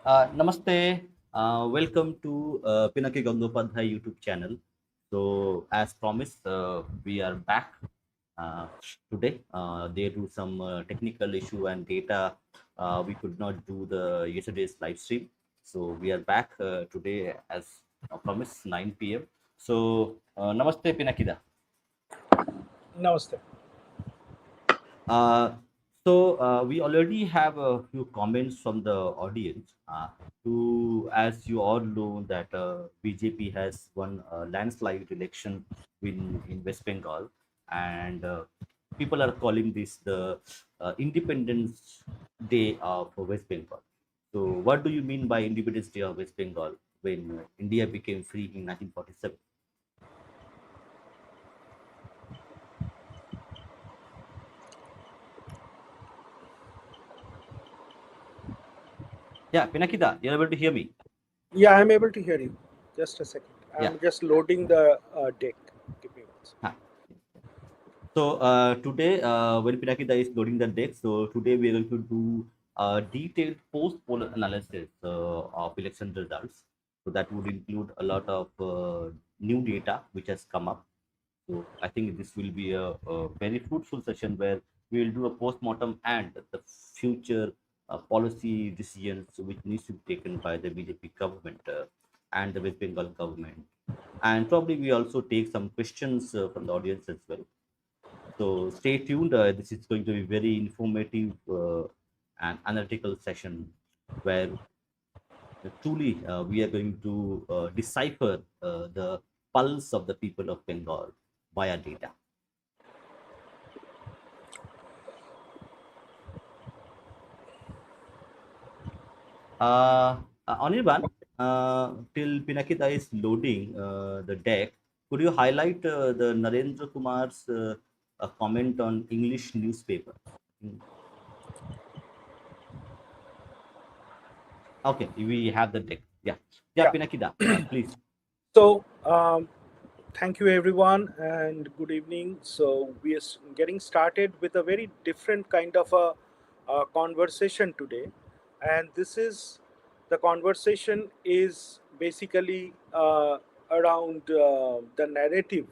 Namaste. Welcome to Pinaki Gangopadhyay YouTube channel. So, as promised, we are back uh, today. Due to some technical issue and data, we could not do the yesterday's live stream. So, we are back today as promised, 9 p.m. So, Namaste, Pinakida. Namaste. Uh, we already have a few comments from the audience. As you all know, that BJP has won a landslide election in West Bengal, and people are calling this the Independence Day of West Bengal. So, what do you mean by Independence Day of West Bengal when India became free in 1947? Yeah, Pinakida, you're able to hear me? Yeah, I'm able to hear you. Just a second. Yeah. I'm just loading the deck. Give me one second. Huh. So today, when Pinakida is loading the deck, so today we are going to do a detailed post-poll analysis of election results. So that would include a lot of new data which has come up. So I think this will be a very fruitful session where we will do a post-mortem and the future policy decisions which needs to be taken by the BJP government and the West Bengal government. And probably we also take some questions from the audience as well. So stay tuned. This is going to be very informative and analytical session where truly we are going to decipher the pulse of the people of Bengal via data. Anirban, till Pinakita is loading the deck, could you highlight the Narendra Kumar's comment on English newspaper? Okay, we have the deck. Yeah, yeah, Yeah. Pinakida, please. So, thank you everyone and good evening. So, we are getting started with a very different kind of a conversation today, and this is the conversation is basically around the narrative,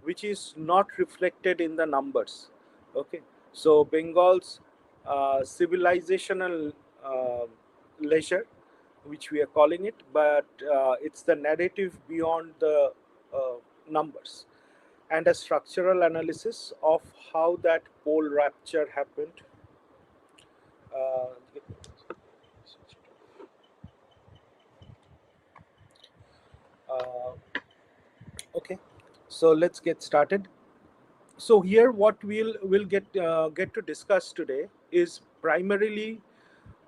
which is not reflected in the numbers. Okay, so Bengal's civilizational uh, leisure, which we are calling it, but it's the narrative beyond the numbers and a structural analysis of how that pole rapture happened. Uh, uh, okay, so let's get started. So here, what we'll get to discuss today is primarily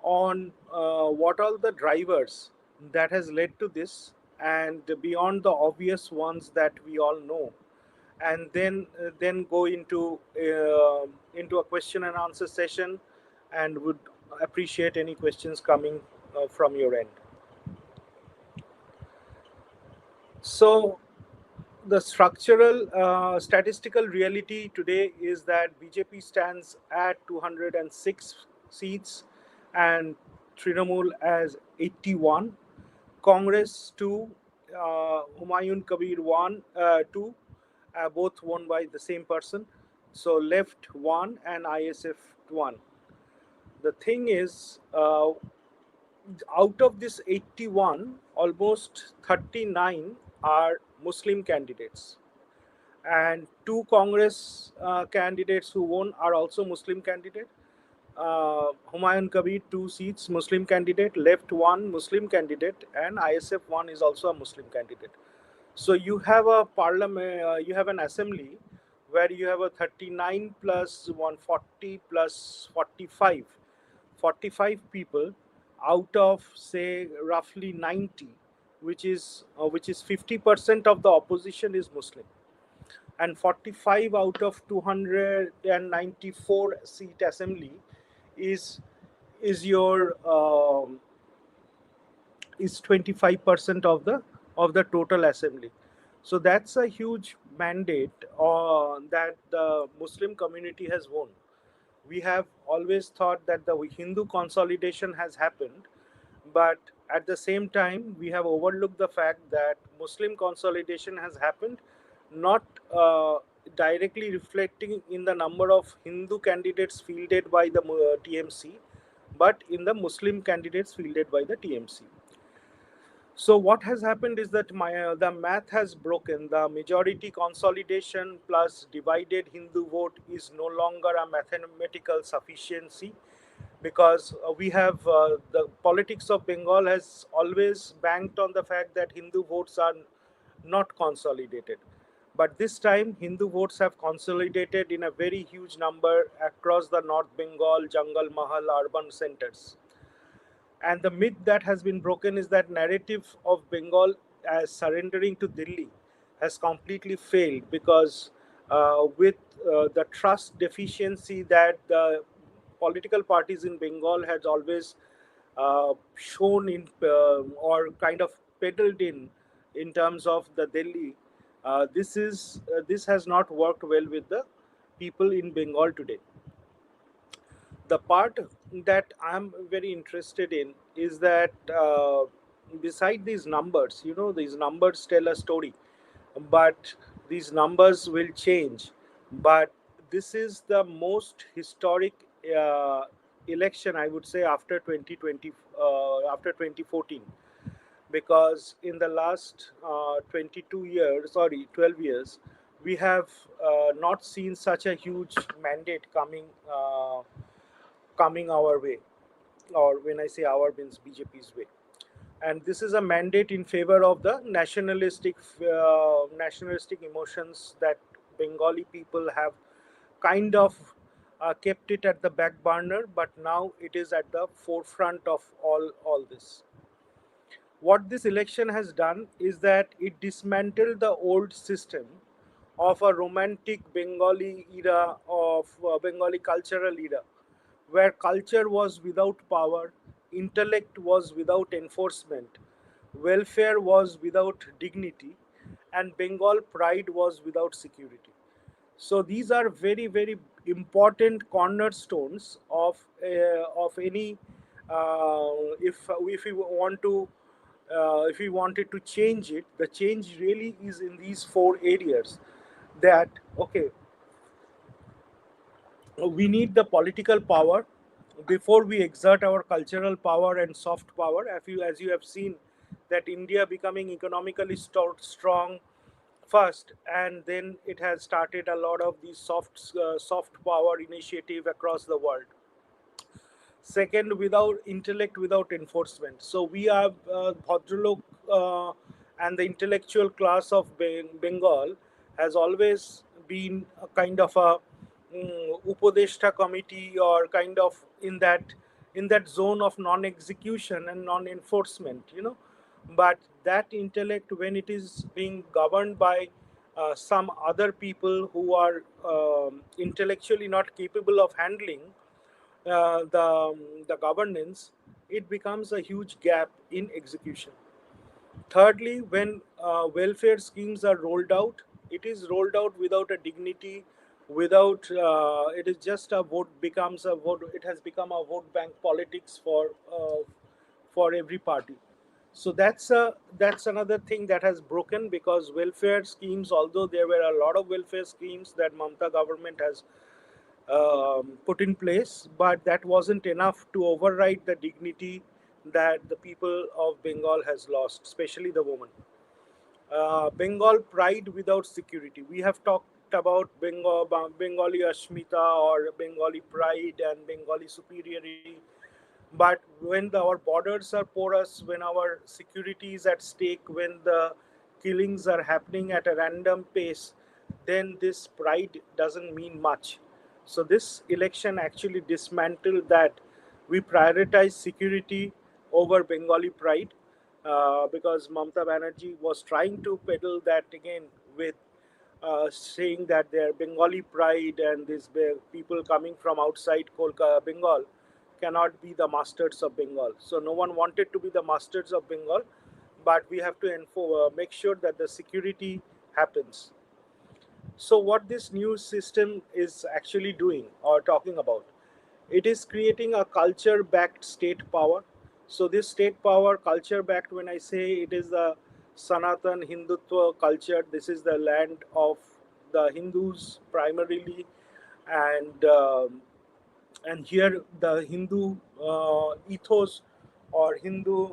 on what are the drivers that has led to this, and beyond the obvious ones that we all know, and then go into a question and answer session, and would appreciate any questions coming from your end. So the structural statistical reality today is that BJP stands at 206 seats and Trinamool as 81. Congress 2, Humayun Kabir 1, 2, both won by the same person. So left 1 and ISF 1. The thing is, out of this 81, almost 39 are Muslim candidates, and two Congress candidates who won are also Muslim candidate. Humayun Kabir 2 seats Muslim candidate, left 1 Muslim candidate, and ISF 1 is also a Muslim candidate. So you have a parliament, you have an assembly where you have a 39 plus 140 plus 45, 45 people out of say roughly 90, which is 50% of the opposition is Muslim, and 45 out of 294 seat assembly is is your is 25% of the total assembly. So that's a huge mandate that the Muslim community has won. We have always thought that the Hindu consolidation has happened, But at the same time, we have overlooked the fact that Muslim consolidation has happened, not directly reflecting in the number of Hindu candidates fielded by the TMC, but in the Muslim candidates fielded by the TMC. So what has happened is that the math has broken. The majority consolidation plus divided Hindu vote is no longer a mathematical sufficiency, because we have the politics of Bengal has always banked on the fact that Hindu votes are not consolidated. But this time, Hindu votes have consolidated in a very huge number across the North Bengal, Jungle Mahal urban centers. And the myth that has been broken is that narrative of Bengal as surrendering to Delhi has completely failed, because with the trust deficiency that the political parties in Bengal has always shown in or kind of peddled in terms of the Delhi, this has not worked well with the people in Bengal today. The part that I'm very interested in is that beside these numbers, these numbers tell a story, but these numbers will change. But this is the most historic uh, election, I would say, after 2020, after 2014, because in the last 22 years, sorry, 12 years, we have not seen such a huge mandate coming our way, or when I say our, means BJP's way. And this is a mandate in favor of the nationalistic emotions that Bengali people have kind of kept it at the back burner, but now it is at the forefront of all this. What this election has done is that it dismantled the old system of a romantic Bengali era, of Bengali cultural era, where culture was without power, intellect was without enforcement, welfare was without dignity, and Bengal pride was without security. So these are very, very important cornerstones of any if we want to if we wanted to change it. The change really is in these four areas. That okay, we need the political power before we exert our cultural power and soft power. As you have seen, that India becoming economically strong first, and then it has started a lot of these soft power initiative across the world. Second, without intellect, without enforcement. So we have Bhadralok, and the intellectual class of Bengal has always been a kind of a Upadeshta committee, or kind of in that zone of non-execution and non-enforcement. But that intellect, when it is being governed by some other people who are intellectually not capable of handling the governance, it becomes a huge gap in execution. Thirdly, when welfare schemes are rolled out, it is rolled out without a dignity, without it is just a vote becomes a vote. It has become a vote bank politics for every party. So that's another thing that has broken, because welfare schemes, although there were a lot of welfare schemes that Mamta government has put in place, but that wasn't enough to override the dignity that the people of Bengal has lost, especially the women. Bengal pride without security. We have talked about Bengali Ashmita, or Bengali pride and Bengali superiority. But when our borders are porous, when our security is at stake, when the killings are happening at a random pace, then this pride doesn't mean much. So this election actually dismantled that. We prioritize security over Bengali pride, because Mamta Banerjee was trying to peddle that again with saying that their Bengali pride and these people coming from outside Kolkata, Bengal, cannot be the masters of Bengal. So no one wanted to be the masters of Bengal, but we have to make sure that the security happens. So what this new system is actually doing or talking about, it is creating a culture-backed state power. So this state power culture backed, when I say it is the Sanatan Hindutva culture, this is the land of the Hindus primarily, and here the Hindu ethos or Hindu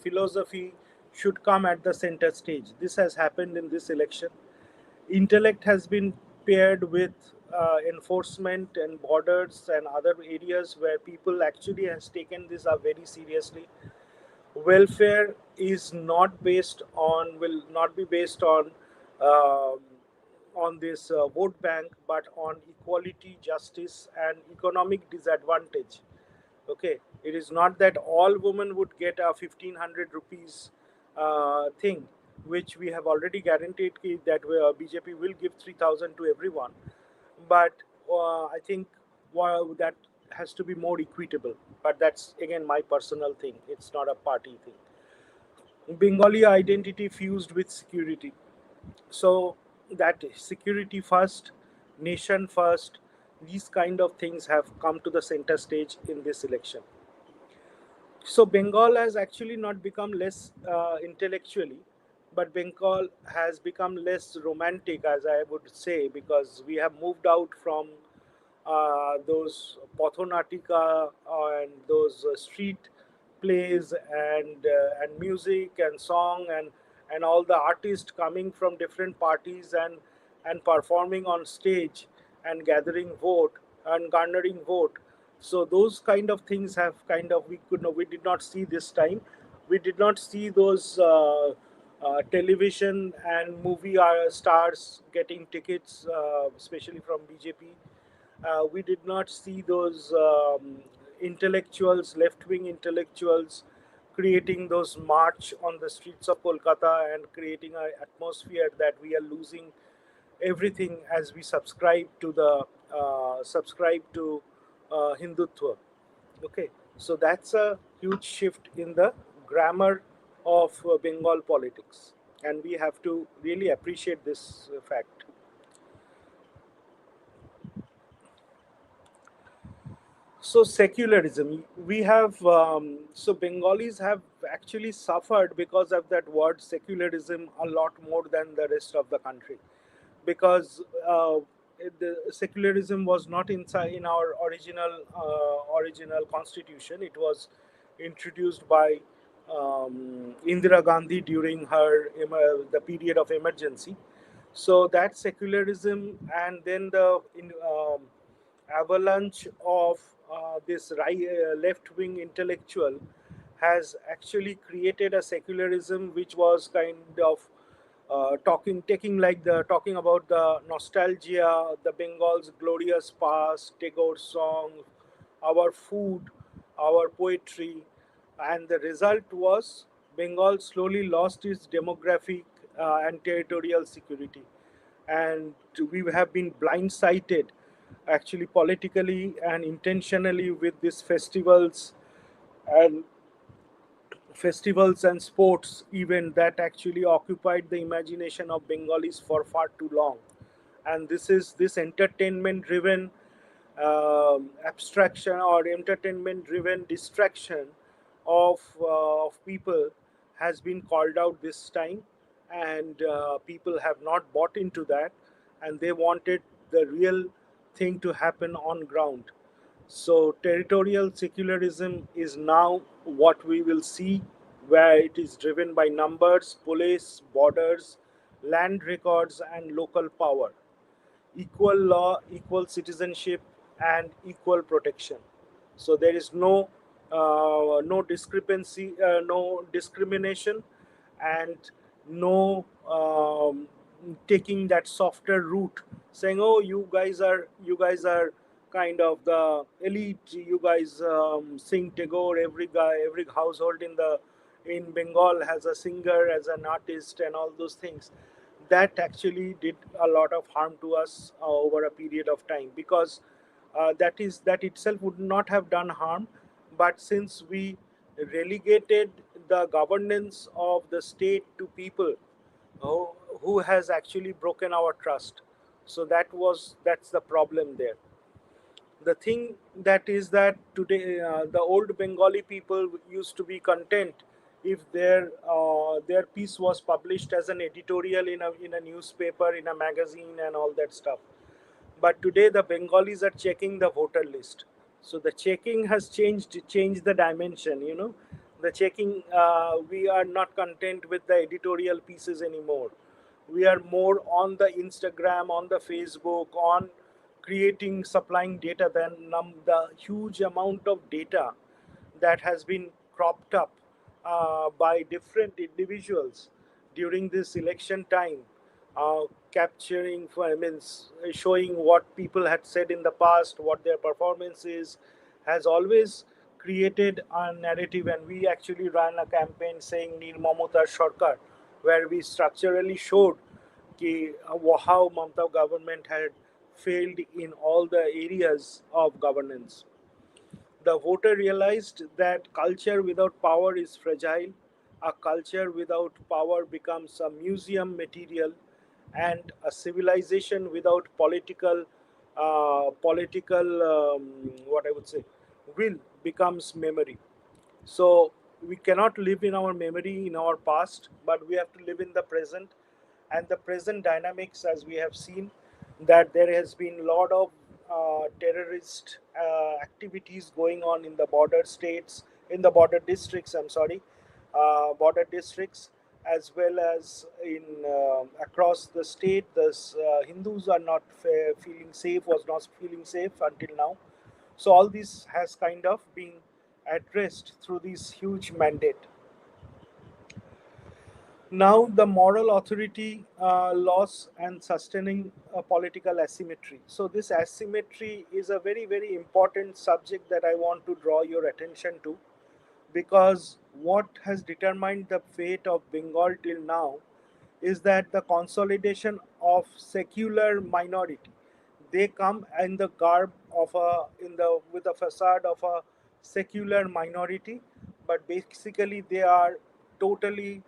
philosophy should come at the center stage. This has happened in this election. Intellect has been paired with enforcement and borders and other areas where people actually has taken this up very seriously. Welfare is not based on, will not be based um on this vote bank, but on equality, justice, and economic disadvantage. Okay, it is not that all women would get a 1500 rupees thing, which we have already guaranteed that BJP will give 3000 to everyone. But I think that has to be more equitable. But that's again my personal thing. It's not a party thing. Bengali identity fused with security. So that security first, nation first, these kind of things have come to the center stage in this election. So Bengal has actually not become less intellectually, but Bengal has become less romantic, as I would say, because we have moved out from those Pathonatica and those street plays and music and song and all the artists coming from different parties and performing on stage and gathering vote and garnering vote. So those kind of things have kind of, we did not see this time. We did not see those television and movie stars getting tickets, especially from BJP. We did not see those intellectuals, left-wing intellectuals, creating those march on the streets of Kolkata and creating an atmosphere that we are losing everything as we subscribe to Hindutva. Okay, so that's a huge shift in the grammar of Bengal politics, and we have to really appreciate this fact. So secularism, we have so Bengalis have actually suffered because of that word secularism a lot more than the rest of the country, because the secularism was not inside in our original constitution. It was introduced by Indira Gandhi during her the period of emergency. So that secularism, and then the avalanche of this left-wing intellectual has actually created a secularism which was kind of taking like the talking about the nostalgia, the Bengal's glorious past, Tagore song, our food, our poetry, and the result was Bengal slowly lost its demographic and territorial security, and we have been blindsided actually politically and intentionally with these and festivals and sports event that actually occupied the imagination of Bengalis for far too long. And this entertainment driven abstraction or entertainment driven distraction of people has been called out this time, and people have not bought into that, and they wanted the real thing to happen on ground. So territorial secularism is now what we will see, where it is driven by numbers, police, borders, land records, and local power. Equal law, equal citizenship, and equal protection. So there is no discrimination, and no taking that softer route, saying, "Oh, you guys are kind of the elite. You guys sing Tagore. Every guy, every household in Bengal has a singer as an artist, and all those things." That actually did a lot of harm to us over a period of time, because that itself would not have done harm, but since we relegated the governance of the state to people who, who has actually broken our trust. So that's the problem there. The thing that is that today the old Bengali people used to be content if their piece was published as an editorial in a newspaper, in a magazine, and all that stuff. But today the Bengalis are checking the voter list. So the checking has changed the dimension. The checking, we are not content with the editorial pieces anymore. We are more on the Instagram, on the Facebook, on creating, supplying data than the huge amount of data that has been cropped up by different individuals during this election time, uh, capturing, I mean, showing what people had said in the past, what their performance is, has always created a narrative. And we actually ran a campaign saying Nir Mamata Sarkar, where we structurally showed how Mamata government had failed in all the areas of governance. The voter realized that culture without power is fragile. A culture without power becomes a museum material, and a civilization without what I would say, will becomes memory. So we cannot live in our memory in our past, but we have to live in the present. And the present dynamics, as we have seen, that there has been a lot of terrorist activities going on in the border states, in the border districts. I'm sorry, border districts, as well as in across the state. The Hindus are not feeling safe. Was not feeling safe until now. So all this has kind of been addressed through this huge mandate. Now the moral authority loss and sustaining a political asymmetry. So this asymmetry is a very, very important subject that I want to draw your attention to, because what has determined the fate of Bengal till now is that the consolidation of secular minority. They come in the garb of a in the with the facade of a secular minority, but basically they are totally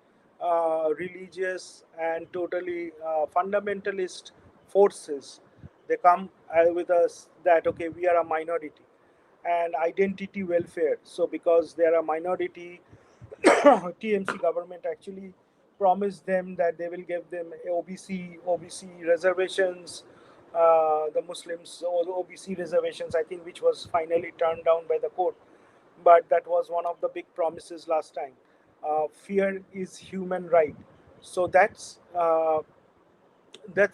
religious and totally fundamentalist forces. They come with us that okay, we are a minority, and identity welfare. So because they are a minority, TMC government actually promised them that they will give them OBC reservations, the Muslims or the OBC reservations, I think, which was finally turned down by the court. But that was one of the big promises last time. Fear is human right. So that's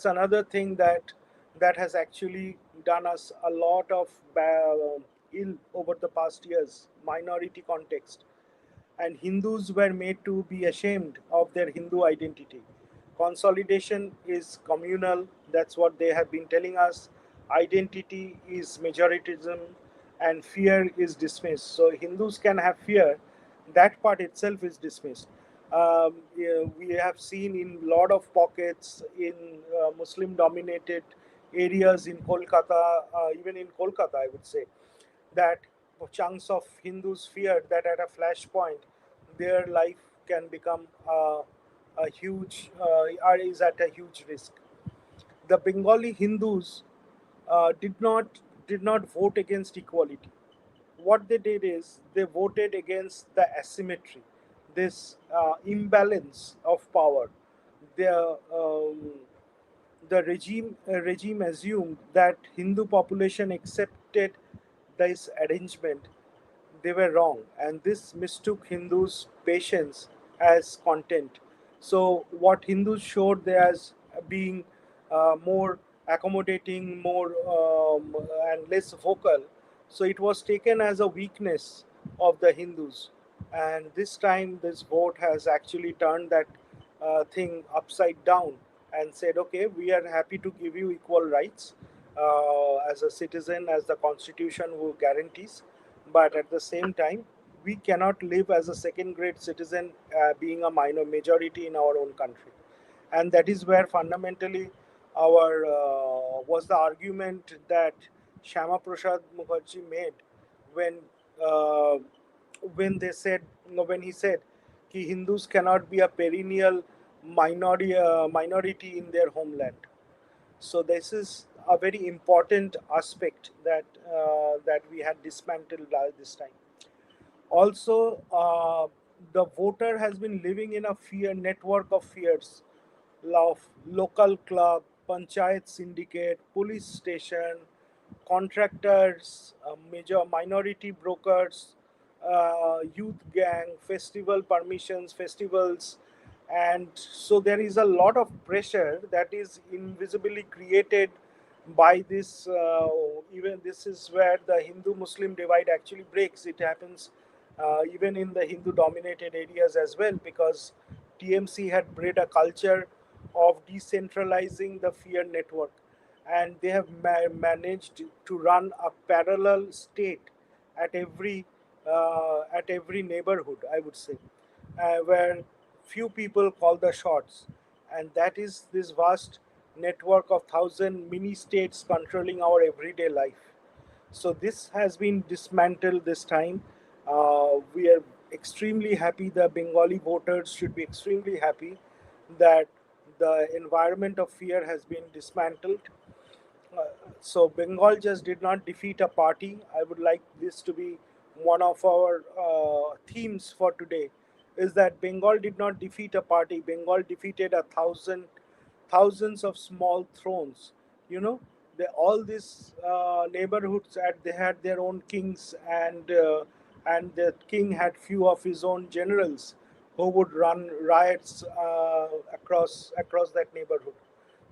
another thing that has actually done us a lot of ill over the past years. Minority context, and Hindus were made to be ashamed of their Hindu identity. Consolidation is communal, that's what they have been telling us. Identity is majoritism, and fear is dismissed. So Hindus can have fear, that part itself is dismissed. Yeah, we have seen in lot of pockets in Muslim dominated areas in Kolkata, even in Kolkata, I would say, that chunks of Hindus feared that at a flashpoint, their life can become a huge, or is at a huge risk. The Bengali Hindus did not vote against equality. What they did is they voted against the asymmetry, this imbalance of power. The regime assumed that Hindu population accepted this arrangement. They were wrong, and this mistook Hindus' patience as content. So, what Hindus showed there as being more accommodating, more and less vocal, so it was taken as a weakness of the Hindus. And this time, this vote has actually turned that thing upside down and said, okay, we are happy to give you equal rights as a citizen, as the constitution will guarantees, but at the same time we cannot live as a second grade citizen, being a minor majority in our own country. And that is where fundamentally our was the argument that Shama Prasad Mukherjee made when uh, they said, when he said कि Hindus cannot be a perennial minority in their homeland. So this is a very important aspect that we had dismantled this time. Also, the voter has been living in a fear network of fears, local club, panchayat syndicate, police station, contractors, major minority brokers, youth gang, festival permissions, festivals, and so there is a lot of pressure that is invisibly created by this. Even this is where the Hindu-Muslim divide actually breaks. It happens even in the Hindu-dominated areas as well, because TMC had bred a culture of decentralizing the fear network, and they have managed to run a parallel state at every neighborhood, I would say, where few people call the shots, and that is this vast network of thousand mini states controlling our everyday life. So this has been dismantled this time. We are extremely happy. The Bengali voters should be extremely happy that the environment of fear has been dismantled. uh, so Bengal just did not defeat a party. I would like this to be one of our themes for today. Is that Bengal did not defeat a party. Bengal defeated thousands of small thrones. You know, all these neighborhoods they had their own kings, and the king had few of his own generals who would run riots across that neighborhood.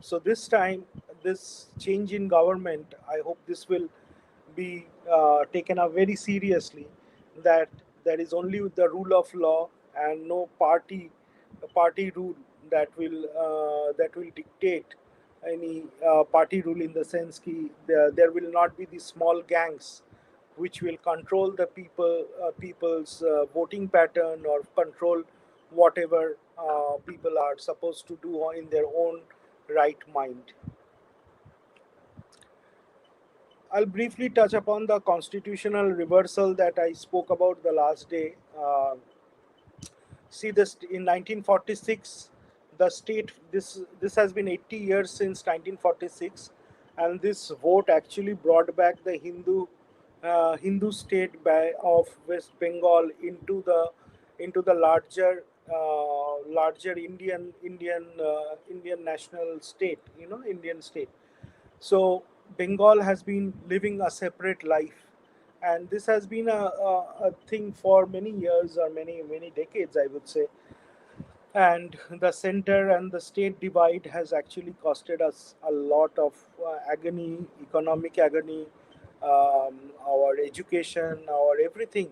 So this time, this change in government, I hope this will be taken up very seriously. That there is only the rule of law and no party rule that will dictate any party rule, in the sense ki there will not be these small gangs which will control the people's voting pattern, or control whatever people are supposed to do in their own right mind. I'll briefly touch upon the constitutional reversal that I spoke about the last day. See this in 1946, the state, this has been 80 years since 1946, and this vote actually brought back the Hindu state of West Bengal into the larger Indian national state, Indian state. So Bengal has been living a separate life, and this has been a thing for many years, or many decades, I would say. And the center and the state divide has actually costed us a lot of agony, economic agony. Our education, our everything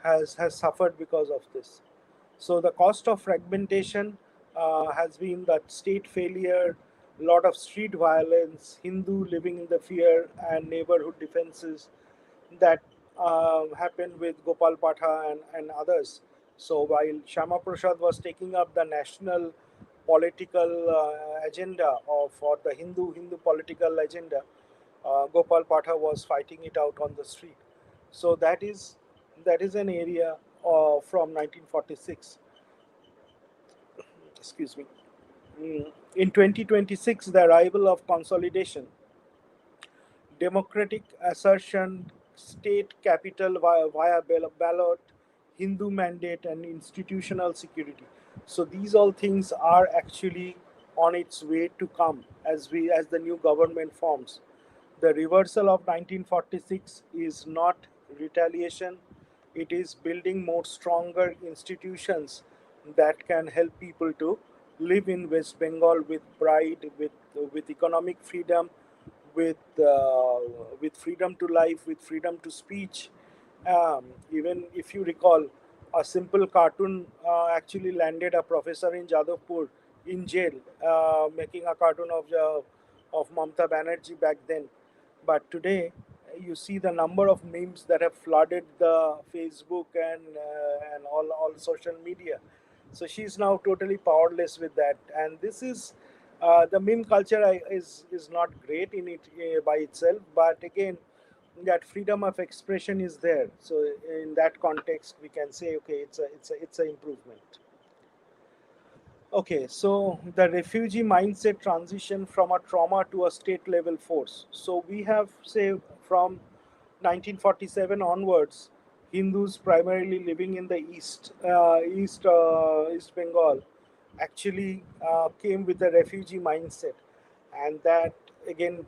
has suffered because of this. So the cost of fragmentation has been that state failure, lot of street violence, Hindu living in the fear, and neighborhood defenses that happened with Gopal Patha and others. So while Shama Prasad was taking up the national political agenda of or the Hindu political agenda, Gopal Patha was fighting it out on the street. So that is an area from 1946. Excuse me. In 2026, the arrival of consolidation, democratic assertion, state capital via ballot, Hindu mandate, and institutional security. So these all things are actually on its way to come as the new government forms. The reversal of 1946 is not retaliation, it is building more stronger institutions that can help people to live in West Bengal with pride, with economic freedom, with freedom to life, with freedom to speech. Even if you recall, a simple cartoon actually landed a professor in Jadavpur in jail, making a cartoon of Mamta Banerjee back then. But today, you see the number of memes that have flooded the Facebook and all social media. So she's now totally powerless with that, and this is the meme culture is not great in it by itself, but again, that freedom of expression is there. So in that context, we can say, okay, it's a improvement. Okay, so the refugee mindset transition from a trauma to a state level force. So we have, say, from 1947 onwards, Hindus primarily living in the East Bengal actually came with a refugee mindset, and that again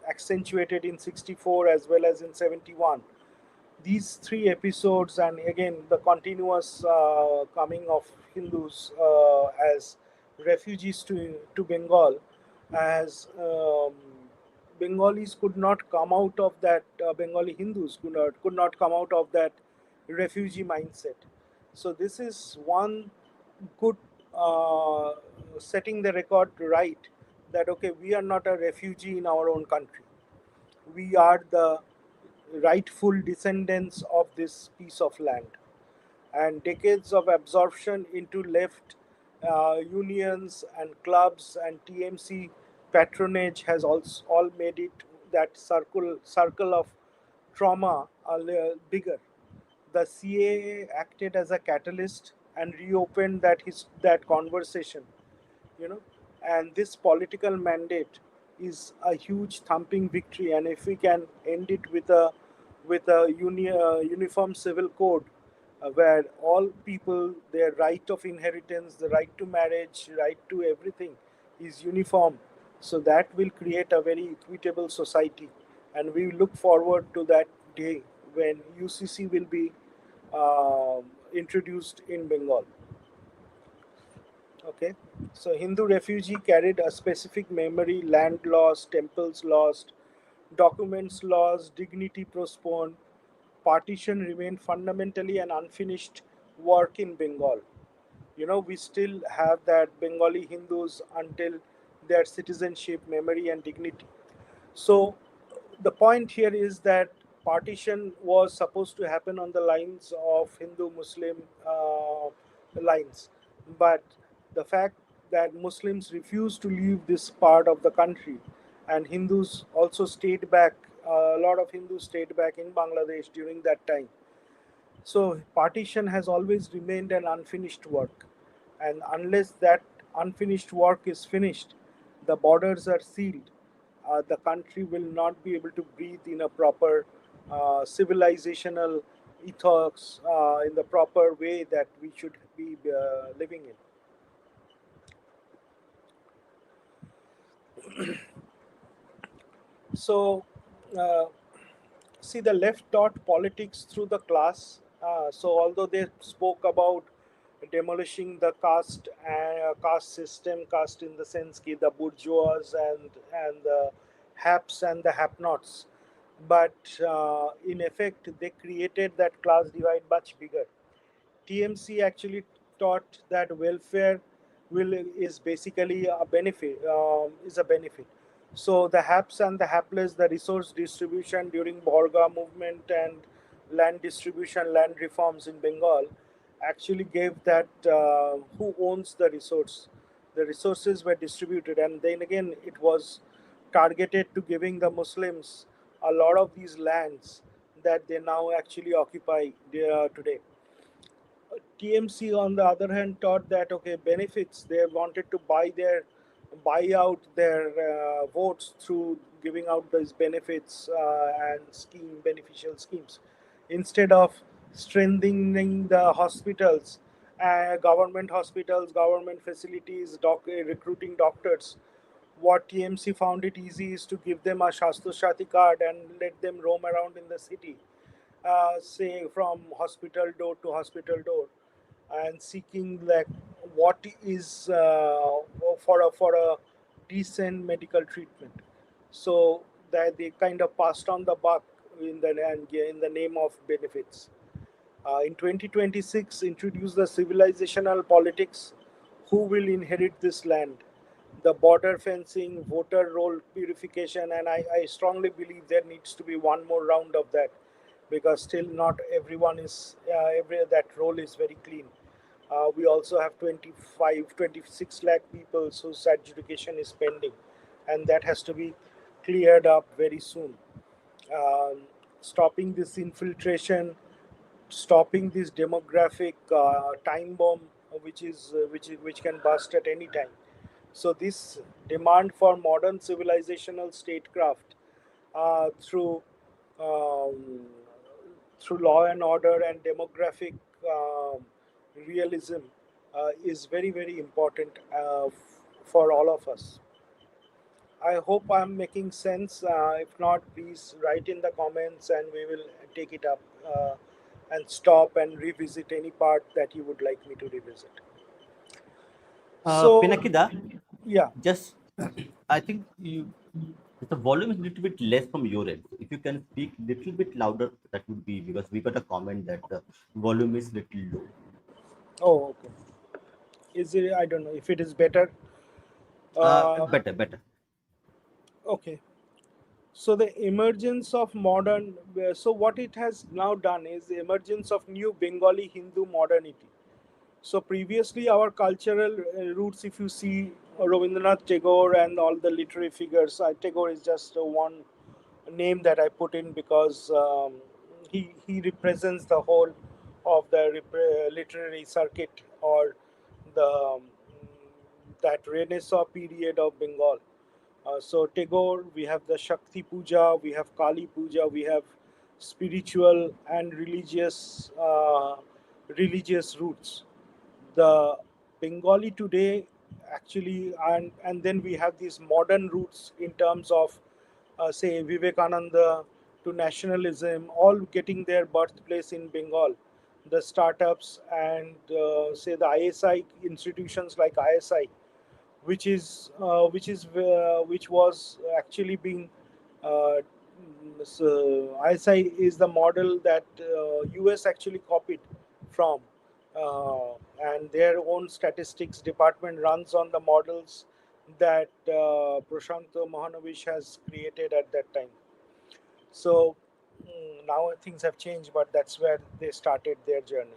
accentuated in 64 as well as in 71. These three episodes, and again the continuous coming of Hindus as refugees to Bengal, as Bengalis could not come out of that, Bengali Hindus could not come out of that refugee mindset. So this is one good uh, setting the record right, that okay, we are not a refugee in our own country, we are the rightful descendants of this piece of land. And decades of absorption into left unions and clubs and TMC patronage has also all made it, that circle of trauma, bigger. The CAA acted as a catalyst and reopened that conversation, you know. And this political mandate is a huge thumping victory, and if we can end it with a uniform civil code, where all people, their right of inheritance, the right to marriage, right to everything is uniform, so that will create a very equitable society. And we look forward to that day when UCC will be introduced in Bengal. Okay, so Hindu refugee carried a specific memory, land lost, temples lost, documents lost, dignity postponed. Partition remained fundamentally an unfinished work in Bengal. You know, we still have that Bengali Hindus until their citizenship, memory, and dignity. So the point here is that partition was supposed to happen on the lines of Hindu Muslim lines, but the fact that Muslims refused to leave this part of the country, and Hindus also stayed back. A lot of Hindus stayed back in Bangladesh during that time. So partition has always remained an unfinished work, and unless that unfinished work is finished, the borders are sealed. The country will not be able to breathe in a proper civilizational ethos, in the proper way that we should be living in. So, uh, see, the left taught politics through the class. So although they spoke about demolishing the caste system, caste in the sense ki the bourgeois and the haps and the have-nots, but in effect they created that class divide much bigger. TMC actually taught that welfare will is basically a benefit, is a benefit. So the haps and the hapless, the resource distribution during Borga movement and land distribution, land reforms in Bengal, actually gave that who owns the resource. The resources were distributed, and then again it was targeted to giving the Muslims a lot of these lands that they now actually occupy today. TMC, on the other hand, thought that okay, benefits, they wanted to buy out their votes through giving out these benefits and beneficial schemes, instead of strengthening the hospitals, government hospitals, government facilities, recruiting doctors. What TMC found it easy is to give them a Shastro Shati card and let them roam around in the city, say from hospital door to hospital door, and seeking like what is for a decent medical treatment. So that they kind of passed on the buck in the name of benefits. In 2026, introduce the civilizational politics. Who will inherit this land? The border fencing, voter roll purification, and I strongly believe there needs to be one more round of that, because still not everyone is every that role is very clean. We also have 25, 26 lakh people whose adjudication is pending, and that has to be cleared up very soon. Um, Stopping this infiltration, stopping this demographic time bomb which can burst at any time. So this demand for modern civilizational statecraft through um, through law and order and demographic um, realism is very very important for all of us. I hope I'm making sense. If not, please write in the comments and we will take it up and stop and revisit any part that you would like me to revisit. So, Pinakida, yeah. just I think you the volume is a little bit less from your end. If you can speak little bit louder, that would be because we got a comment that the volume is little low. Oh, okay. Is it? I don't know if it is better. Better, better. Okay. So the emergence of modern. So what it has now done is the emergence of new Bengali Hindu modernity. So previously, our cultural roots, if you see Rabindranath Tagore and all the literary figures, Tagore is just one name that I put in because he represents the whole of the literary circuit or the that Renaissance period of Bengal. So Tagore, we have the Shakti Puja, we have Kali Puja, we have spiritual and religious roots. The Bengali today actually, and then we have these modern roots in terms of say Vivekananda to nationalism, all getting their birthplace in Bengal. The startups and say the ISI institutions like ISI, which was actually being uh, so ISI is the model that US actually copied from, and their own statistics department runs on the models that Prashant Mahanavish has created at that time. So now things have changed, but that's where they started their journey.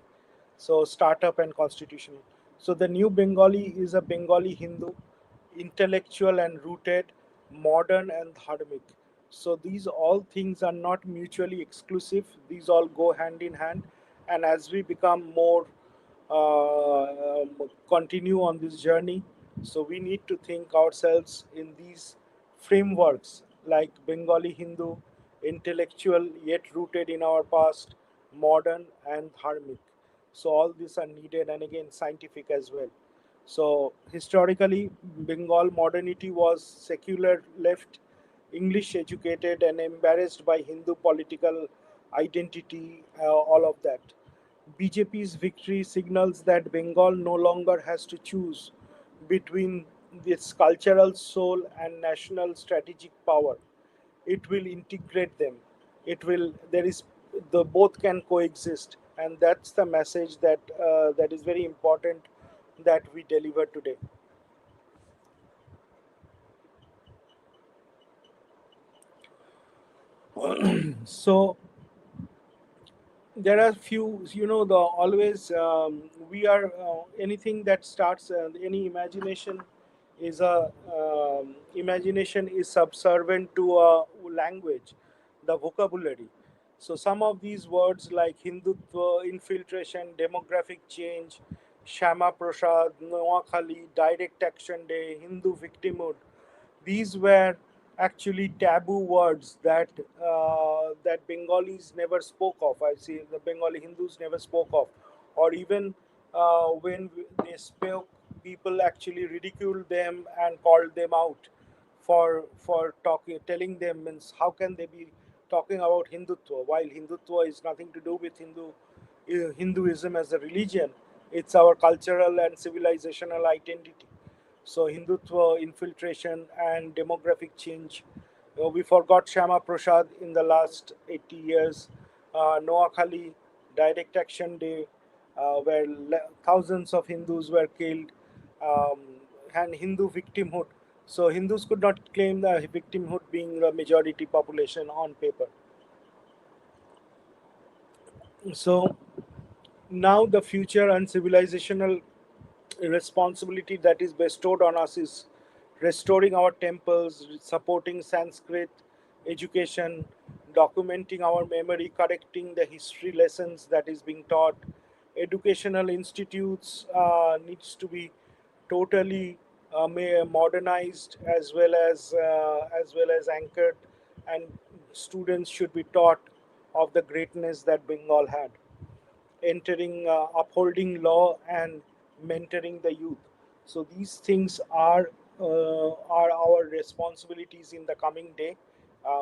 So startup and constitution. So the new Bengali is a Bengali Hindu, intellectual and rooted, modern and dharmic. So these all things are not mutually exclusive. These all go hand in hand. And as we become more continue on this journey, so we need to think ourselves in these frameworks like Bengali Hindu, intellectual yet rooted in our past, modern and dharmic. So all these are needed, and again scientific as well. So historically, Bengal modernity was secular left, English educated, and embarrassed by Hindu political identity, all of that. BJP's victory signals that Bengal no longer has to choose between its cultural soul and national strategic power. It will integrate them. It will. There is the both can coexist, and that's the message that is very important that we deliver today. So there are few, the always we are anything that starts any imagination is a imagination is subservient to a language, the vocabulary. So some of these words like Hindutva, infiltration, demographic change, Shama Prasad, Noakhali, direct action day, Hindu victimhood, these were actually taboo words that Bengalis never spoke of. I see the Bengali Hindus never spoke of, or even when they spoke, people actually ridiculed them and called them out for talking, telling them means how can they be talking about Hindutva while Hindutva is nothing to do with Hinduism as a religion. It's our cultural and civilizational identity. So Hindutva infiltration and demographic change. We forgot Shama Prasad in the last 80 years. Noakhali, Direct Action Day, where thousands of Hindus were killed, um, and Hindu victimhood. So Hindus could not claim the victimhood being the majority population on paper. So now the future and civilizational responsibility that is bestowed on us is restoring our temples, supporting Sanskrit education, documenting our memory, correcting the history lessons that is being taught, Educational institutes needs to be totally modernized, as well as anchored, and students should be taught of the greatness that Bengal had, upholding law and mentoring the youth. So these things are our responsibilities in the coming day.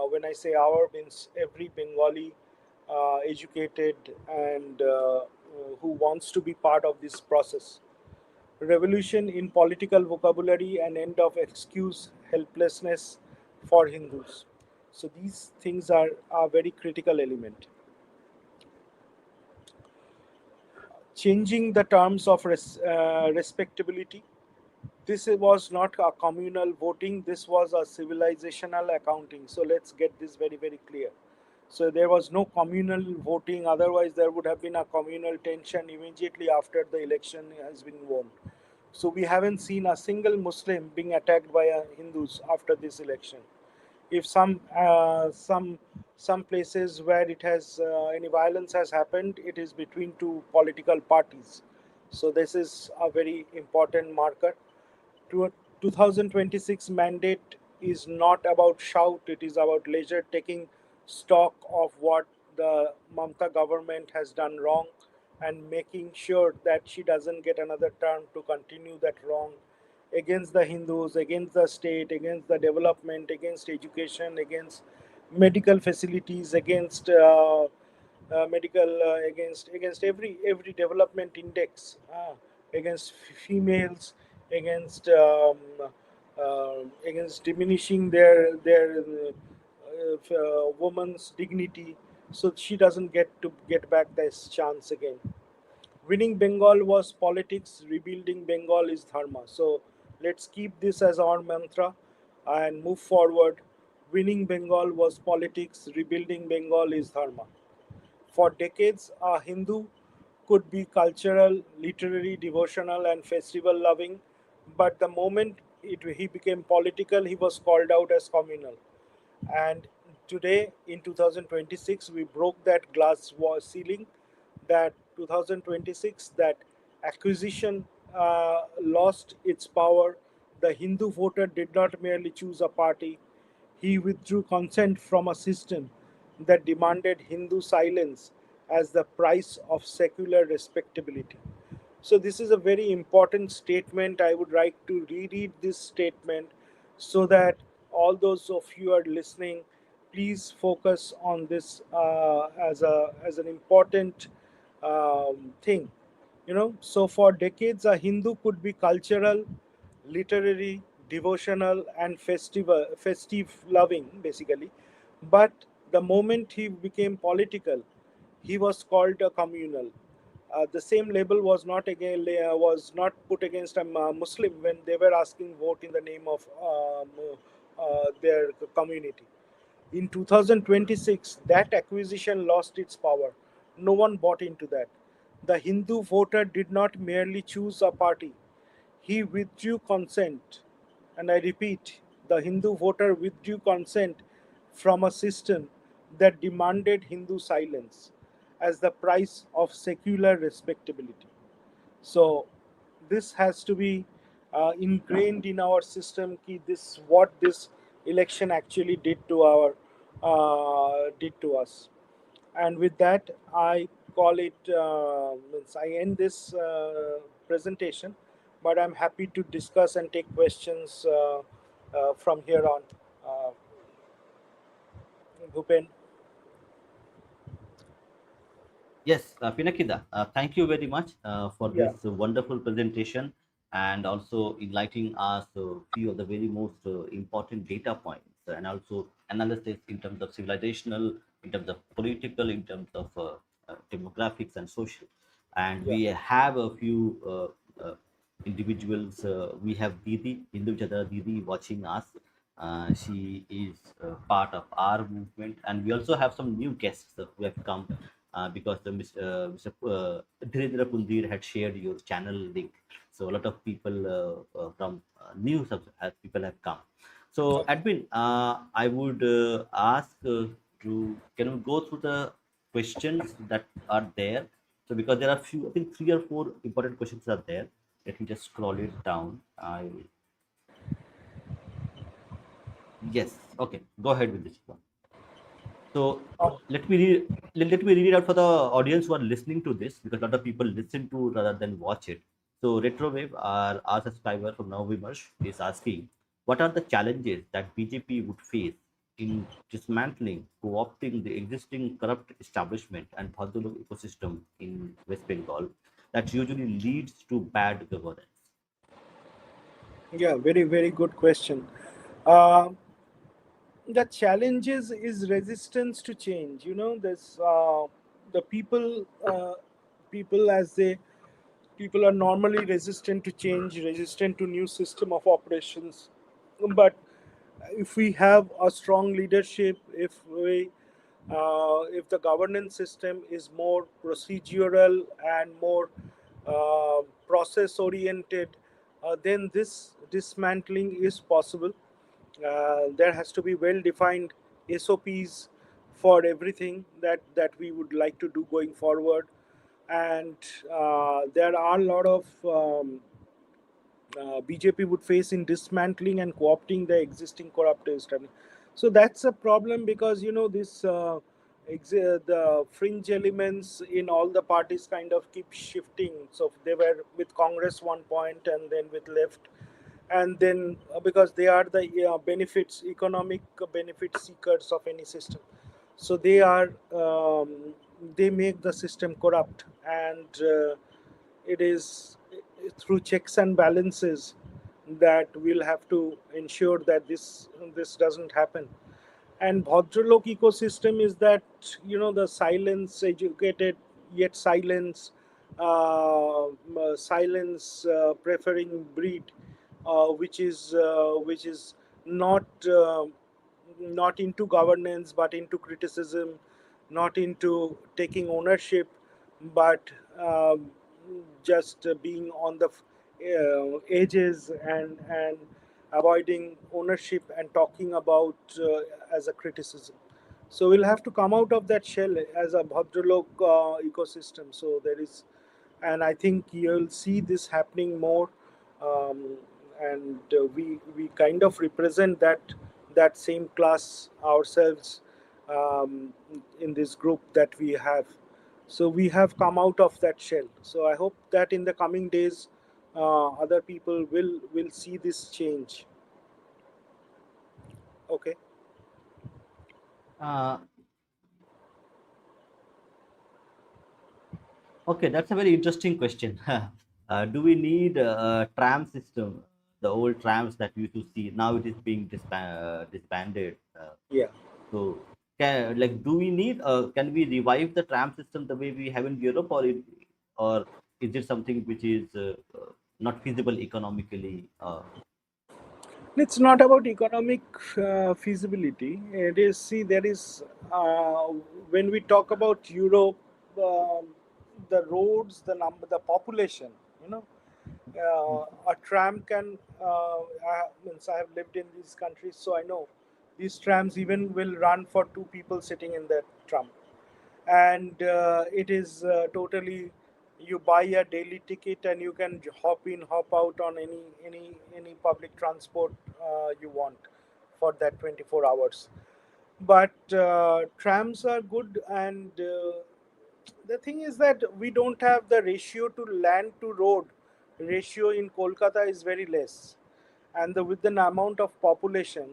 When I say our, means every Bengali educated and who wants to be part of this process. Revolution in political vocabulary and end of excuse helplessness for Hindus. So these things are a very critical element. Changing the terms of respectability. This was not a communal voting, this was a civilizational accounting. So let's get this very, very clear. So there was no communal voting, otherwise, there would have been a communal tension immediately after the election has been won. So we haven't seen a single Muslim being attacked by Hindus after this election. If some places where it has any violence has happened, it is between two political parties. So this is a very important marker. 2026 mandate is not about shout, it is about leisure, taking stock of what the Mamta government has done wrong and making sure that she doesn't get another term to continue that wrong against the Hindus, against the state, against the development, against education, against medical facilities, against against every development index, against females, against against diminishing their woman's dignity. So she doesn't get to get back this chance again. Winning Bengal was politics, rebuilding Bengal is dharma. So let's keep this as our mantra and move forward. Winning Bengal was politics, rebuilding Bengal is dharma. For decades, a Hindu could be cultural, literary, devotional, and festival loving, but the moment he became political, he was called out as communal. And today, in 2026, we broke that glass wall ceiling. That 2026, that acquisition lost its power. The Hindu voter did not merely choose a party, he withdrew consent from a system that demanded Hindu silence as the price of secular respectability. So, this is a very important statement. I would like to reread this statement so that all those of you are listening, please focus on this as an important thing. So for decades, a Hindu could be cultural, literary, devotional, and festive loving, basically. But the moment he became political, he was called a communal. The same label was not again was not put against a Muslim when they were asking vote in the name of their community. In 2026, that acquisition lost its power. No one bought into that. The Hindu voter did not merely choose a party, he withdrew consent. And I repeat, the Hindu voter withdrew consent from a system that demanded Hindu silence as the price of secular respectability. So this has to be ingrained in our system. Ki this what this election actually did to us. And with that, I call it. Means I end this presentation, but I'm happy to discuss and take questions from here on. Uh, Bhupen, Yes, Pinakida, thank you very much for yeah, this wonderful presentation and also enlightening us a few of the very most important data points and also analysis in terms of civilizational, in terms of political, in terms of demographics and social. And yeah, we have a few individuals. We have Didi, Hindu Jada Didi watching us. She is part of our movement, and we also have some new guests who have come because Mr. Dhirendra Pundir had shared your channel link. So a lot of people from new people have come. So okay, Edwin, I would ask to can we go through the questions that are there So because there are few, I think three or four important questions are there. Let me just scroll it down. I Yes. Okay. Go ahead with this one. So Uh, let me read it out for the audience who are listening to this, because a lot of people listen to rather than watch it. So Retrowave, our subscriber from NavaVimarsh, is asking, what are the challenges that BJP would face in dismantling, co-opting the existing corrupt establishment and Bhadralok ecosystem in West Bengal that usually leads to bad governance? yeah, very, very good question. Uh, the challenges is resistance to change. There's the people as they people are normally resistant to change, resistant to new system of operations. But if we have a strong leadership, if the governance system is more procedural and more process oriented, then this dismantling is possible. There has to be well defined SOPs for everything that we would like to do going forward. And there are a lot of BJP would face in dismantling and co-opting the existing corrupt establishment. So that's a problem, because this the fringe elements in all the parties kind of keep shifting. So they were with Congress one point, and then with left, and then because they are the economic benefit seekers of any system, so they make the system corrupt. And it is through checks and balances that we'll have to ensure that this doesn't happen. And Bhadralok ecosystem is that, the silence educated yet silence preferring breed, which is not not into governance but into criticism, not into taking ownership, but just being on the edges, and avoiding ownership and talking about as a criticism. So we'll have to come out of that shell as a Bhadralok ecosystem. So there is, and I think you'll see this happening more. Um, and we kind of represent that same class ourselves, um, in this group that we have. So we have come out of that shell. So I hope that in the coming days, other people will see this change. Okay. Uh, Okay, that's a very interesting question. Do we need a tram system? The old trams that we used to see, now it is being disbanded. Yeah. So, do we need? Can we revive the tram system the way we have in Europe, or is it something which is not feasible economically? It's not about economic feasibility. It is, see, there is, uh, when we talk about Europe, um, the roads, the number, the population, you know, a tram can, I have lived in these countries, so I know these trams even will run for two people sitting in that tram. And it is totally, you buy a daily ticket and you can hop in, hop out on any public transport you want for that 24 hours. But trams are good, and the thing is that we don't have the ratio to land to road ratio in Kolkata is very less, and with an amount of population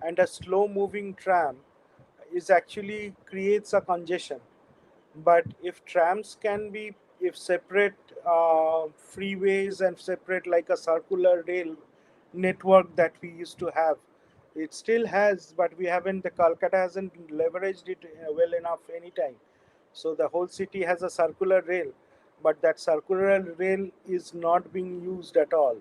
and a slow moving tram is actually creates a congestion. But if trams can be, if separate freeways and separate like a circular rail network that we used to have, it still has, but we haven't, the Calcutta hasn't leveraged it well enough anytime. So the whole city has a circular rail, but that circular rail is not being used at all.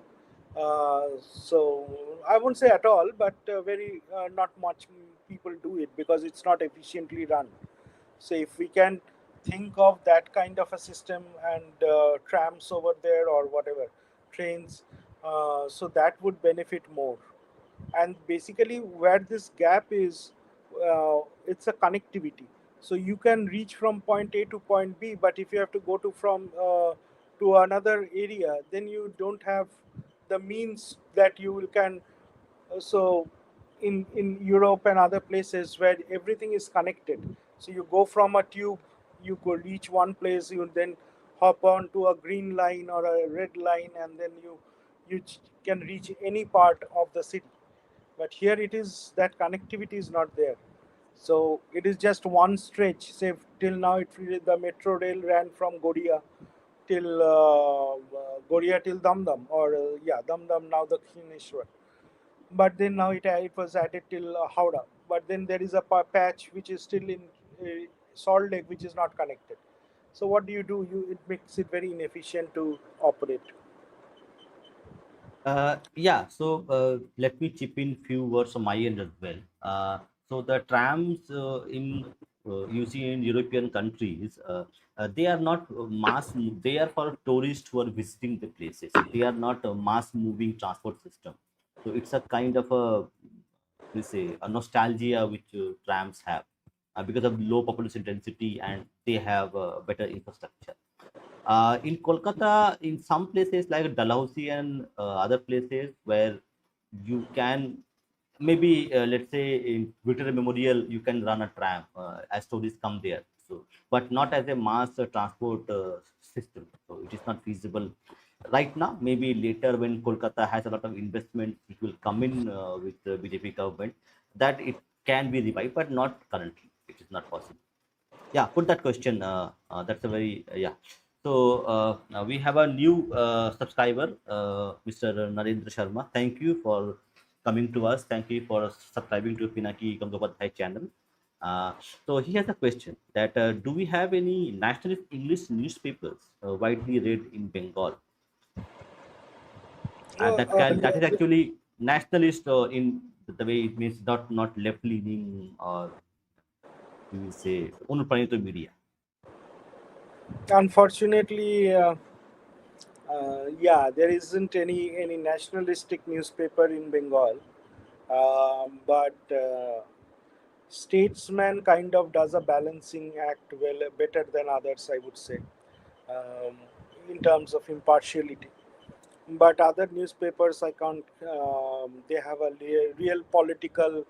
So I won't say at all, but very not much people do it because it's not efficiently run. So if we can think of that kind of a system, and trams over there or whatever, trains, so that would benefit more. And basically, where this gap is, it's a connectivity. So you can reach from point A to point B, but if you have to go to from to another area, then you don't have the means that you will can. So in Europe and other places where everything is connected, so you go from a tube, you could reach one place, you then hop on to a green line or a red line, and then can reach any part of the city. But here it is that connectivity is not there. So it is just one stretch. Say till now, the metro rail ran from Goria till Damdam, or yeah, Damdam, now the Khineshwar. But then now it was added till Howrah. But then there is a patch which is still in Salt Lake, which is not connected. So what do? It makes it very inefficient to operate. Yeah, so let me chip in few words on my end as well. So the trams in you see in European countries, they are not they are for tourists who are visiting the places. They are not a mass moving transport system. So it's a kind of a, we say, a nostalgia which trams have because of low population density, and they have better infrastructure. In Kolkata, in some places like Dalhousie and other places where you can maybe let's say in Victoria Memorial, you can run a tram as tourists come there. So, but not as a mass transport system. So it is not feasible right now. Maybe later when Kolkata has a lot of investment, it will come in with the BJP government, that it can be revived, but not currently. It is not possible. Yeah, put that question. That's a very yeah. So now we have a new subscriber, Mr. Narendra Sharma. Thank you for coming to us. Thank you for subscribing to Pinaki Gangopadhyay channel. Uh, so he has a question that do we have any nationalist English newspapers widely read in Bengal? And that is Yeah, actually nationalist in the way it means, not left leaning, or we will say Unupranito media. unfortunately, yeah, there isn't any nationalistic newspaper in Bengal, but Statesman kind of does a balancing act well, better than others, I would say, um, in terms of impartiality. But other newspapers, I can't. They have a real political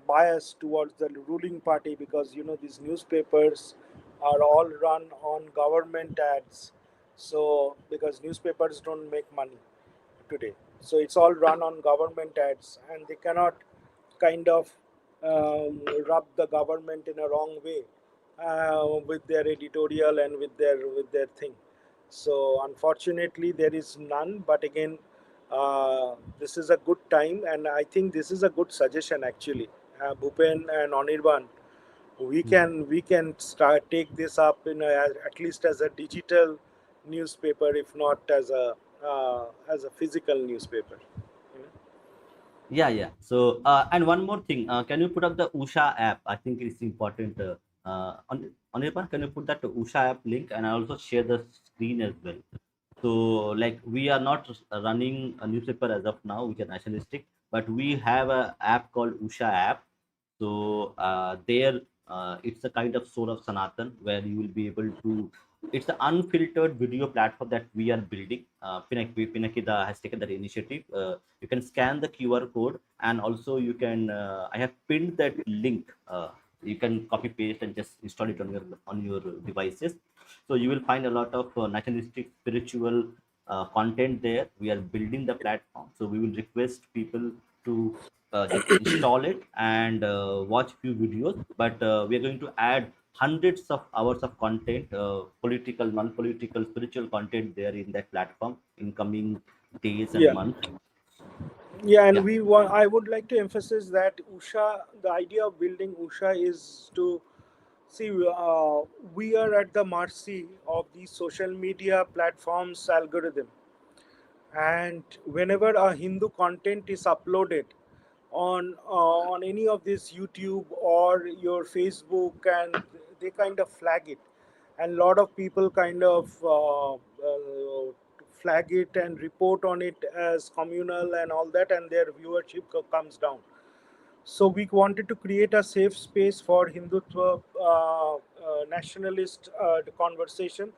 bias towards the ruling party, because these newspapers are all run on government ads. So because newspapers don't make money today, so it's all run on government ads, and they cannot kind of rub the government in a wrong way with their editorial and with their thing. So unfortunately, there is none. But again, this is a good time, and I think this is a good suggestion actually. Bhupen and Anirban, we can start take this up at least as a digital newspaper, if not as a physical newspaper. You know? Yeah, yeah. So, and one more thing, can you put up the Usha app? I think it's important. On your part, can you put that Usha app link, and I also share the screen as well. So, like, we are not running a newspaper as of now, which is nationalistic, but we have a app called Usha app. So there, it's a kind of soul of Sanatan where you will be able to. It's an unfiltered video platform that we are building. Pinakida has taken that initiative. You can scan the QR code, and also you can. I have pinned that link. You can copy paste and just install it on your devices. So you will find a lot of nationalistic spiritual content there. We are building the platform, so we will request people to just install it and watch few videos. But we are going to add hundreds of hours of content, political, non-political, spiritual content there in that platform in coming days and Yeah, months. yeah, and Yeah. we want. I would like to emphasize that Usha, the idea of building Usha is to see. We are at the mercy of these social media platforms algorithm, and whenever a Hindu content is uploaded on any of this YouTube or your Facebook, and they kind of flag it, and a lot of people kind of flag it and report on it as communal and all that, and their viewership comes down. So we wanted to create a safe space for Hindutva nationalist conversation,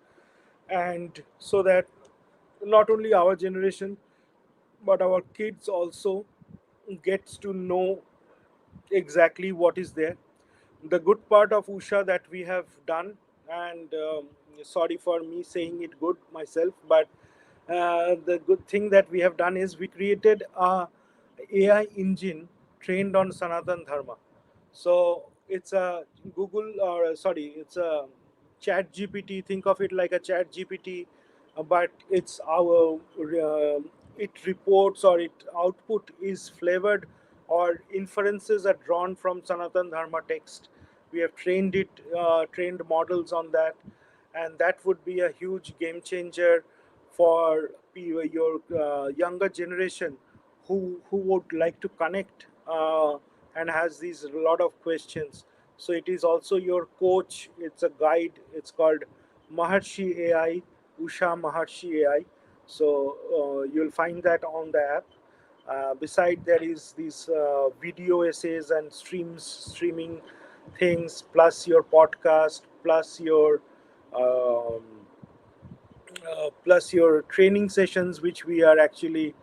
and so that not only our generation but our kids also gets to know exactly what is there. The good part of Usha that we have done, and sorry for me saying it good myself, but the good thing that we have done is we created a AI engine trained on Sanatan Dharma. So it's a Google, or sorry, it's a Chat GPT. Think of it like a Chat GPT, but it's our it reports, or it output is flavored, or inferences are drawn from Sanatan Dharma text. We have trained models on that, and that would be a huge game changer for your younger generation who would like to connect and has these lot of questions. So it is also your coach. It's a guide. It's called Maharshi AI, Usha Maharshi AI. So you'll find that on the app. Beside, there is these video essays and streaming things, plus your podcast, um, plus your training sessions, which we are actually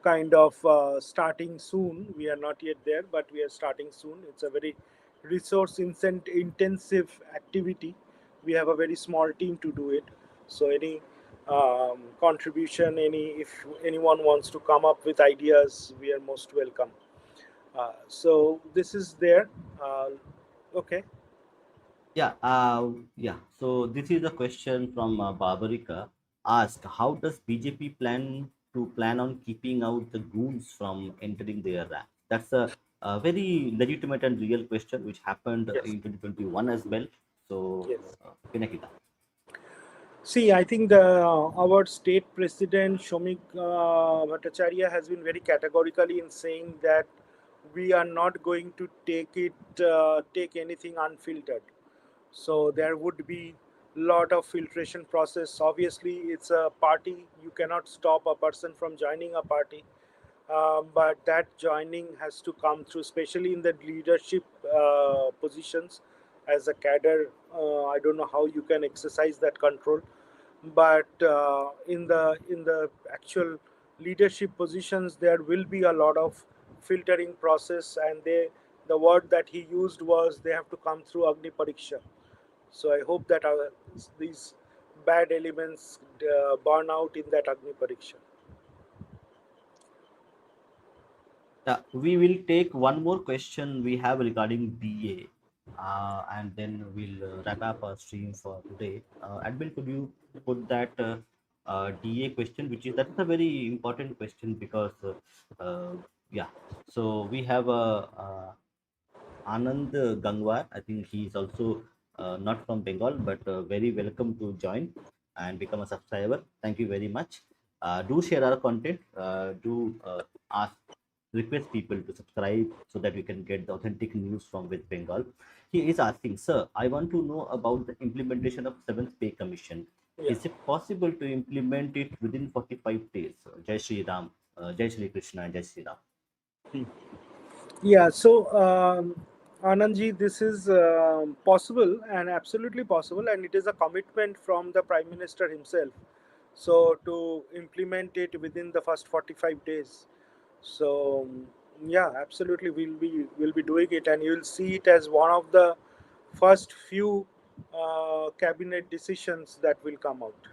kind of starting soon. We are not yet there, but we are starting soon. It's a very intensive activity. We have a very small team to do it. So any contribution, any if anyone wants to come up with ideas, we are most welcome. So this is there. Uh, okay. Yeah. So this is a question from Barbarika. Asked, how does BJP plan on keeping out the goons from entering their ranks? That's a very legitimate and real question, which happened Yes. in 2021 as well. So, Yes. Pinakita. See, I think our state president Shomik Bhattacharya has been very categorically in saying that we are not going to take anything unfiltered. So there would be lot of filtration process. Obviously, it's a party. You cannot stop a person from joining a party, but that joining has to come through, especially in the leadership positions as a cadre. I don't know how you can exercise that control, but in the actual leadership positions, there will be a lot of filtering process, and the word that he used was they have to come through Agni Pariksha. So I hope that these bad elements burn out in that Agni Pariksha. We will take one more question we have regarding DA, and then we'll wrap up our stream for today. Admin, could you put that DA question, which is that's a very important question because, yeah. So we have Anand Gangwar. I think he is also not from Bengal, but very welcome to join and become a subscriber. Thank you very much. Do share our content. Do ask request people to subscribe so that we can get the authentic news from West Bengal. He is asking, sir, I want to know about the implementation of Seventh Pay Commission. Yeah. Is it possible to implement it within 45 days? Jai Shri Ram, Jai Shri Krishna, Jai Shri Ram. Yeah, so Anandji, this is possible and absolutely possible, and it is a commitment from the Prime Minister himself. So to implement it within the first 45 days. So yeah, absolutely, we'll be doing it, and you'll see it as one of the first few cabinet decisions that will come out.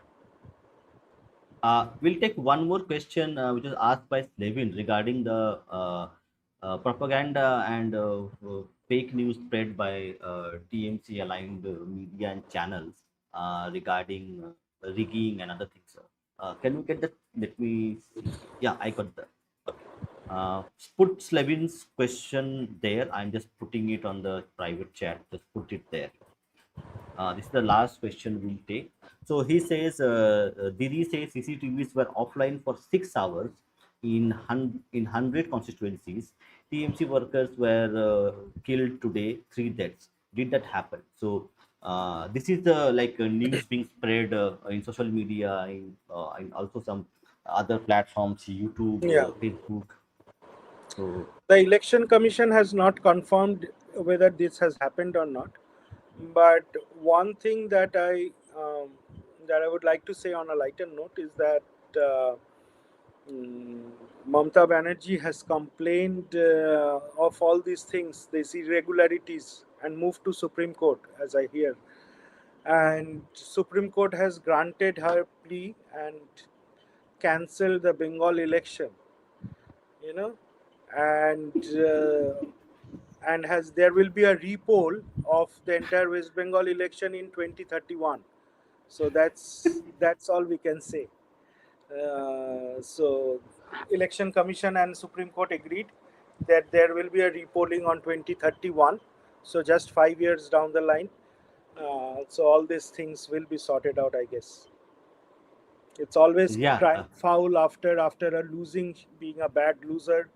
We'll take one more question, which is asked by Slevin regarding the propaganda and fake news spread by TMC aligned media and channels regarding rigging and other things. Can we get that? Let me see. Yeah, I got that. Okay. Put Slevin's question there. I'm just putting it on the private chat. Just put it there. This is the last question we'll take. So he says, Didi says CCTVs were offline for 6 hours in 100 constituencies. TMC workers were killed today, 3 deaths. Did that happen? So this is the news being spread in social media, in also some other platforms, YouTube, Yeah. Facebook. So The election commission has not confirmed whether this has happened or not. But one thing that I would like to say on a lighter note is that uh, mm, Mamata Banerjee has complained of all these things, these irregularities, and moved to Supreme Court, as I hear. And Supreme Court has granted her plea and cancelled the Bengal election. You know, and has there will be a repoll of the entire West Bengal election in 2031. So that's all we can say. So election commission and Supreme Court agreed that there will be a repolling on 2031. So just 5 years down the line. So all these things will be sorted out, I guess. It's always yeah, crying foul after a losing, being a bad loser.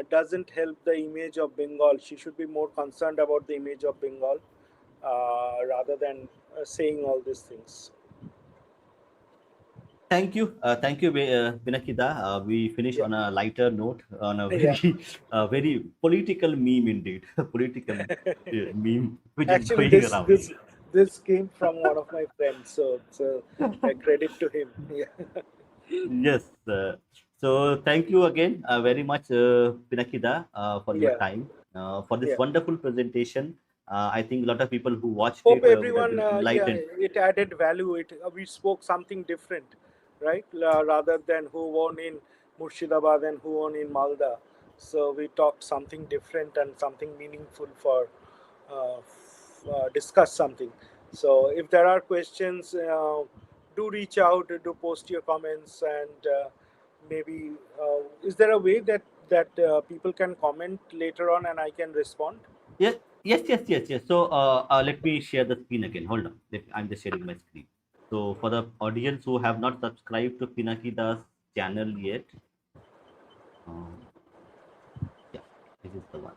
Doesn't help the image of Bengal. She should be more concerned about the image of Bengal rather than saying all these things. thank you, Pinakida. We finish Yeah, on a lighter note, on a yeah. very, very political meme indeed, political meme which is Actually, going around. this came from one of my friends, so credit to him. Yeah, Yes. So thank you again very much, Pinakida, for your yeah, time, for this yeah. wonderful presentation. I think a lot of people who watched Hope it would have everyone, been yeah, enlightened. it added value. It We spoke something different, right? Rather than who won in Murshidabad and who won in Malda. So we talked something different and something meaningful for discuss something. So if there are questions, do reach out, do post your comments, and maybe is there a way that people can comment later on and I can respond? Yes, yes. So let me share the screen again. Hold on. I'm just sharing my screen. So for the audience who have not subscribed to Pinakida's channel yet, um, yeah, this is the one.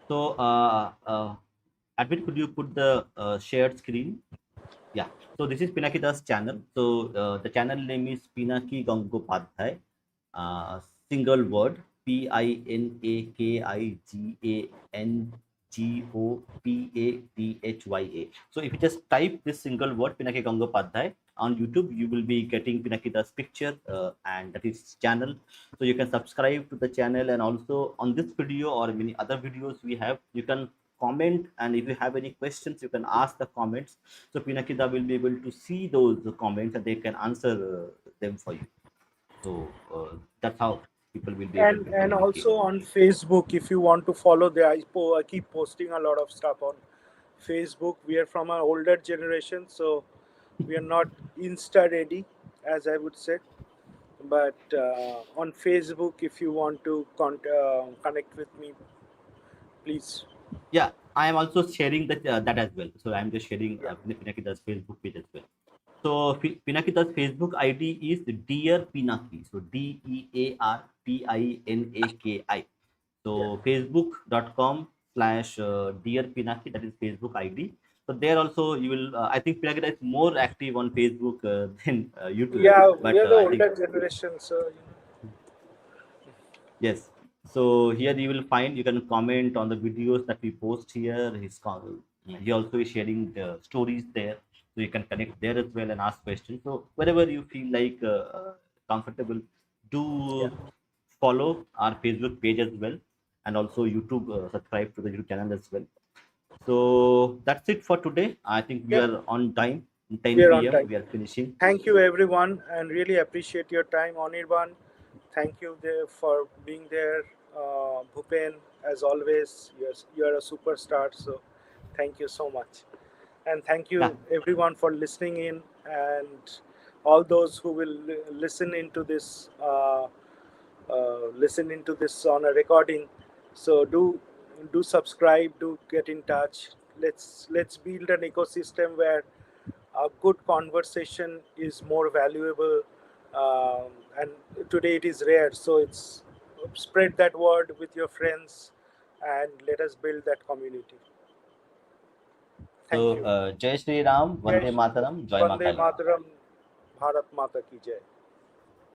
So Advin, could you put the shared screen? Yeah. So this is Pinakida's channel. So the channel name is Pinaki Gangopadhyay. Uh, Single word, Pinaki Gangopadhyay. So if you just type this single word Pinaki Gangopadhyay on YouTube, you will be getting Pinakida's picture and that is his channel. So you can subscribe to the channel, and also on this video or many other videos we have, you can comment, and if you have any questions you can ask the comments. So Pinakida will be able to see those comments and they can answer them for you. So that's how people will be able to And communicate. also on Facebook, if you want to follow there, I keep posting a lot of stuff on Facebook. We are from an older generation, so we are not Insta ready, as I would say. But on Facebook, if you want to connect with me, please. Yeah, I am also sharing that as well. So I'm just sharing Yeah, Pinakida's Facebook page as well. So Pinakida's Facebook ID is Dear Pinaki. So DEARPINAKI. yeah, So facebook.com/Dear Pinaki, that is Facebook ID. So there also you will, I think Pinakida is more active on Facebook than YouTube. yeah. We But are the I think older generation, so yes. So here you will find you can comment on the videos that we post here. He also is sharing the stories there, so you can connect there as well and ask questions. So wherever you feel like comfortable, yeah, do follow our Facebook page as well, and also YouTube. Subscribe to the YouTube channel as well. So that's it for today. I think we yeah. are on time. We are 10 on p.m. time. We are finishing. Thank you, everyone, and really appreciate your time, Anirban. Thank you there for being there, Bhupen. As always, you're a superstar. So, thank you so much, and thank Yeah. you everyone for listening in, and all those who will listen into this, listen into this on a recording. So do subscribe, do get in touch. Let's build an ecosystem where a good conversation is more valuable, and today it is rare, so it's spread that word with your friends and let us build that community. So Thank you. Jai Shri Ram, Jai Vande Shri Ram. Mataram, Joy Ma Vande Kali. Mataram. Bharat Mata ki jai.